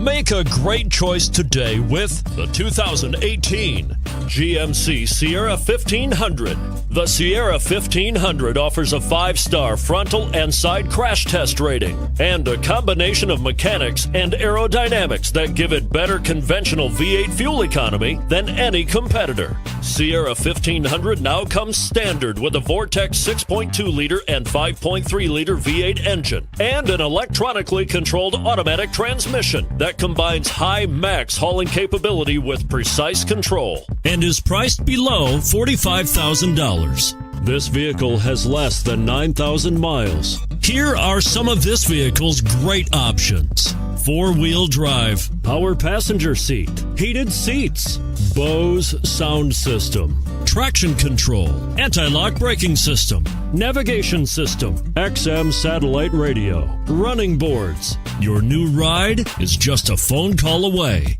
Make a great choice today with the 2018 GMC Sierra 1500. The Sierra 1500 offers a 5-star frontal and side crash test rating and a combination of mechanics and aerodynamics that give it better conventional V8 fuel economy than any competitor. Sierra 1500 now comes standard with a Vortex 6.2-liter and 5.3-liter V8 engine and an electronically controlled automatic transmission that combines high max hauling capability with precise control and is priced below $45,000. This vehicle has less than 9,000 miles. Here are some of this vehicle's great options: 4-wheel drive, power passenger seat, heated seats, Bose sound system, traction control, anti-lock braking system, navigation system, XM satellite radio, running boards. Your new ride is just a phone call away.